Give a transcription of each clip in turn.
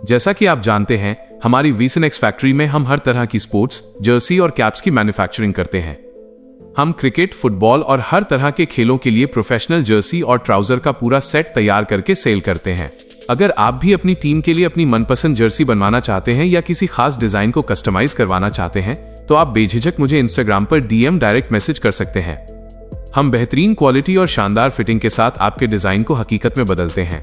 जैसा कि आप जानते हैं, हमारी वीसनेक्स फैक्ट्री में हम हर तरह की स्पोर्ट्स जर्सी और कैप्स की मैन्युफैक्चरिंग करते हैं। हम क्रिकेट, फुटबॉल और हर तरह के खेलों के लिए प्रोफेशनल जर्सी और ट्राउजर का पूरा सेट तैयार करके सेल करते हैं। अगर आप भी अपनी टीम के लिए अपनी मनपसंद जर्सी बनवाना चाहते हैं या किसी खास डिजाइन को कस्टमाइज करवाना चाहते हैं, तो आप बेझिझक मुझे इंस्टाग्राम पर DM डायरेक्ट मैसेज कर सकते हैं। हम बेहतरीन क्वालिटी और शानदार फिटिंग के साथ आपके डिजाइन को हकीकत में बदलते हैं।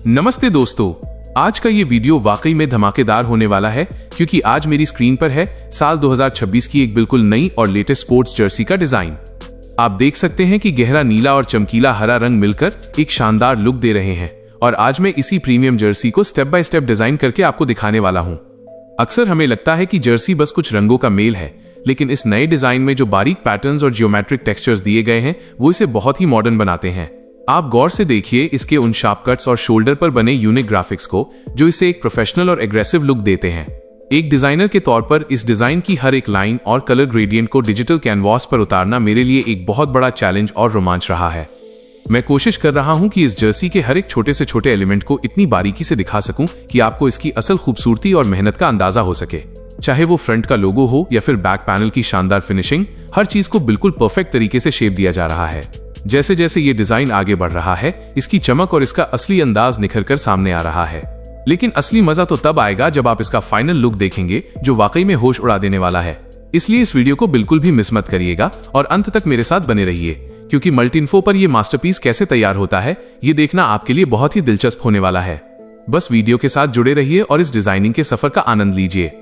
नमस्ते दोस्तों, आज का ये वीडियो वाकई में धमाकेदार होने वाला है, क्योंकि आज मेरी स्क्रीन पर है साल 2026 की एक बिल्कुल नई और लेटेस्ट स्पोर्ट्स जर्सी का डिजाइन। आप देख सकते हैं कि गहरा नीला और चमकीला हरा रंग मिलकर एक शानदार लुक दे रहे हैं, और आज मैं इसी प्रीमियम जर्सी को स्टेप बाय स्टेप डिजाइन करके आपको दिखाने वाला हूं। अक्सर हमें लगता है कि जर्सी बस कुछ रंगों का मेल है, लेकिन इस नए डिजाइन में जो बारीक पैटर्न्स और जियोमेट्रिक टेक्सचर्स दिए गए हैं, वो इसे बहुत ही मॉडर्न बनाते हैं। आप गौर से देखिए इसके उन शार्प कट्स और शोल्डर पर बने यूनिक ग्राफिक्स को, जो इसे एक प्रोफेशनल और एग्रेसिव लुक देते हैं। एक डिजाइनर के तौर पर इस डिजाइन की हर एक लाइन और कलर ग्रेडियंट को डिजिटल कैनवास पर उतारना मेरे लिए एक बहुत बड़ा चैलेंज और रोमांच रहा है। मैं कोशिश कर रहा हूं कि इस जर्सी के हर एक छोटे से छोटे एलिमेंट को इतनी बारीकी से दिखा सकूं कि आपको इसकी असल खूबसूरती और मेहनत का अंदाजा हो सके। चाहे वो फ्रंट का लोगो हो या फिर बैक पैनल की शानदार फिनिशिंग, हर चीज को बिल्कुल परफेक्ट तरीके से शेप दिया जा रहा है। जैसे जैसे ये डिजाइन आगे बढ़ रहा है, इसकी चमक और इसका असली अंदाज निखर कर सामने आ रहा है। लेकिन असली मजा तो तब आएगा जब आप इसका फाइनल लुक देखेंगे, जो वाकई में होश उड़ा देने वाला है। इसलिए इस वीडियो को बिल्कुल भी मिस मत करिएगा और अंत तक मेरे साथ बने रहिए, क्योंकि मल्टीइन्फो पर यह मास्टरपीस कैसे तैयार होता है, ये देखना आपके लिए बहुत ही दिलचस्प होने वाला है। बस वीडियो के साथ जुड़े रहिए और इस डिजाइनिंग के सफर का आनंद लीजिए।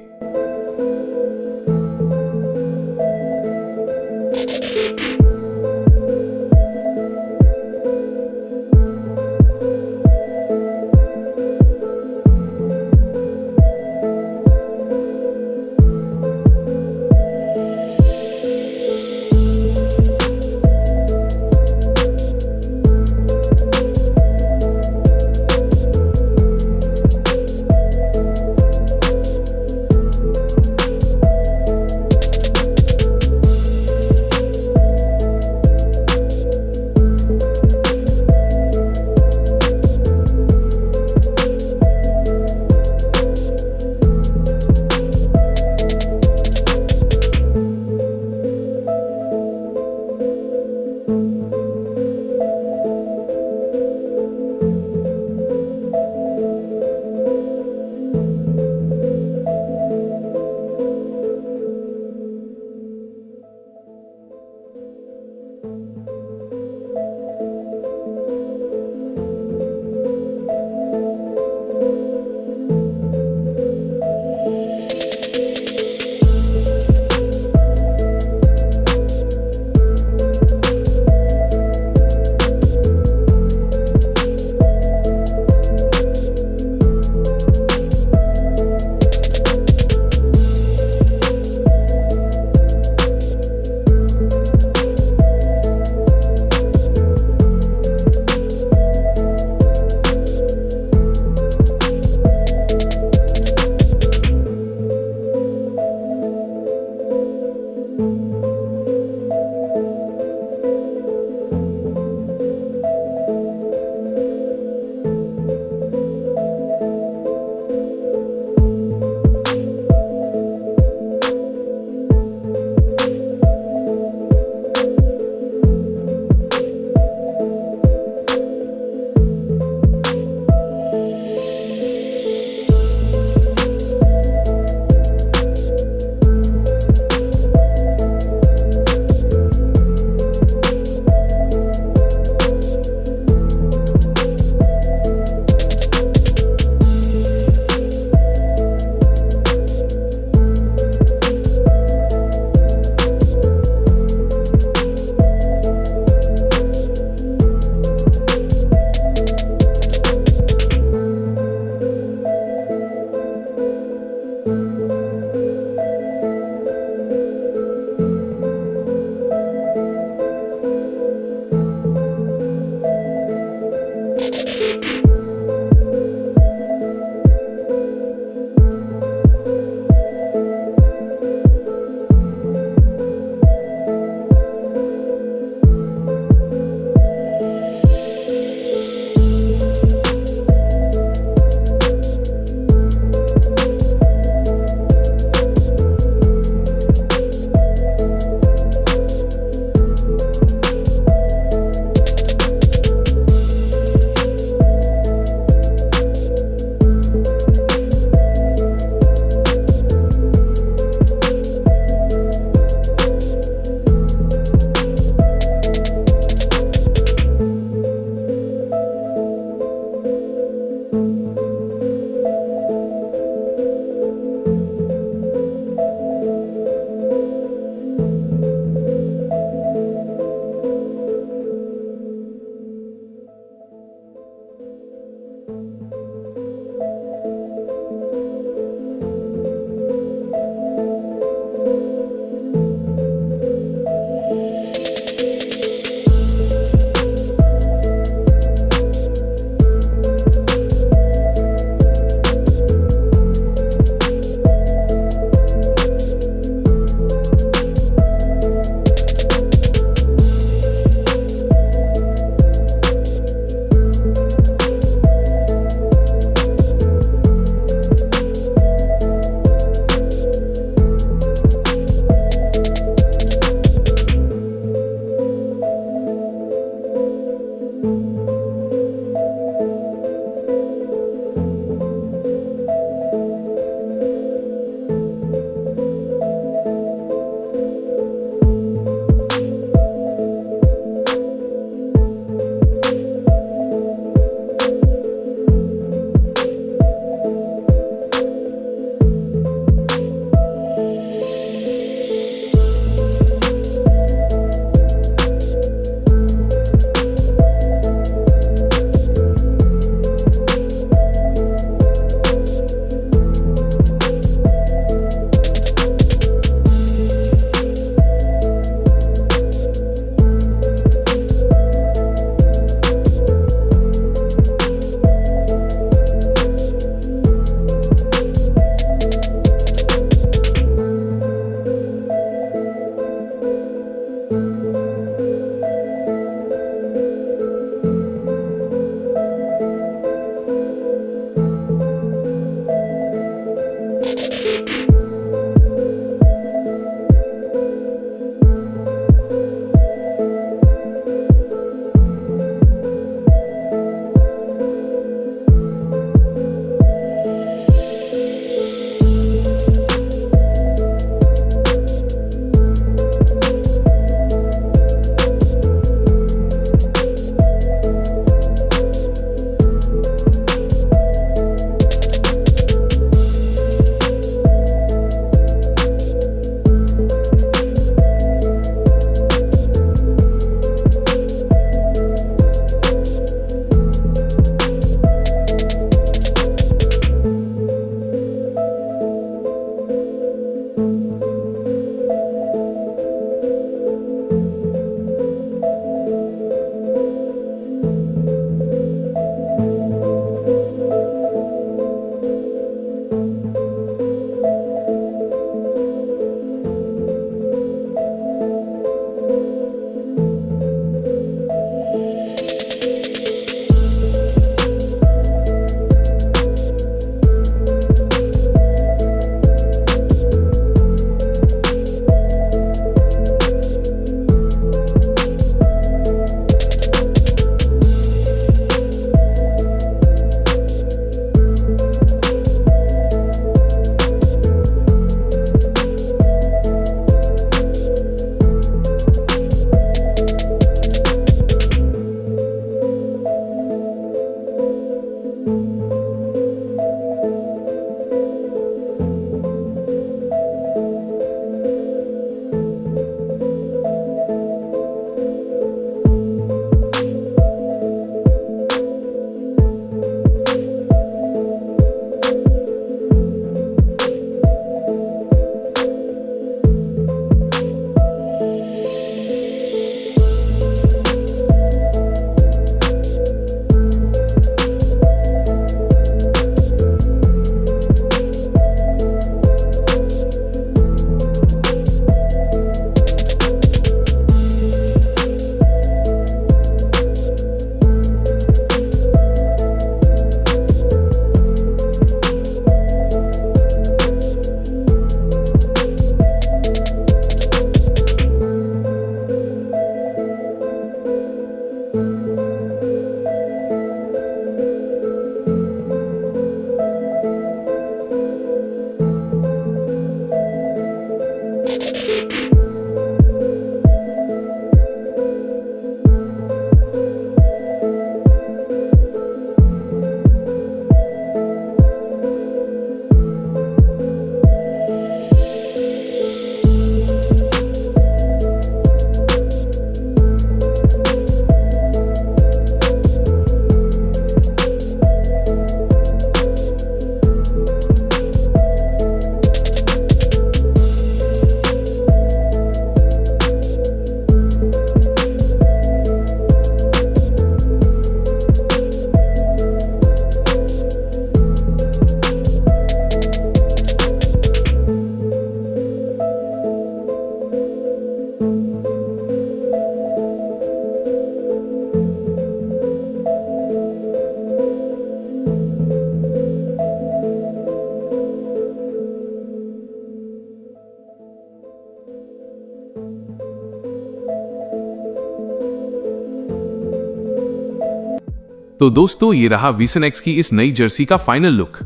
तो दोस्तों, ये रहा विसन एक्स की इस नई जर्सी का फाइनल लुक।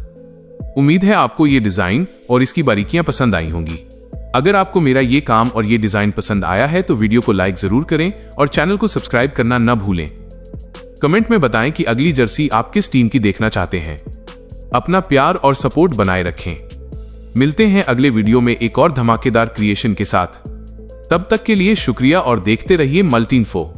उम्मीद है आपको ये डिजाइन और इसकी बारीकियां पसंद आई होंगी। अगर आपको मेरा ये काम और ये डिजाइन पसंद आया है तो वीडियो को लाइक जरूर करें और चैनल को सब्सक्राइब करना न भूलें। कमेंट में बताएं कि अगली जर्सी आप किस टीम की देखना चाहते हैं। अपना प्यार और सपोर्ट बनाए रखें। मिलते हैं अगले वीडियो में एक और धमाकेदार क्रिएशन के साथ। तब तक के लिए शुक्रिया और देखते रहिए मल्टीइन्फो।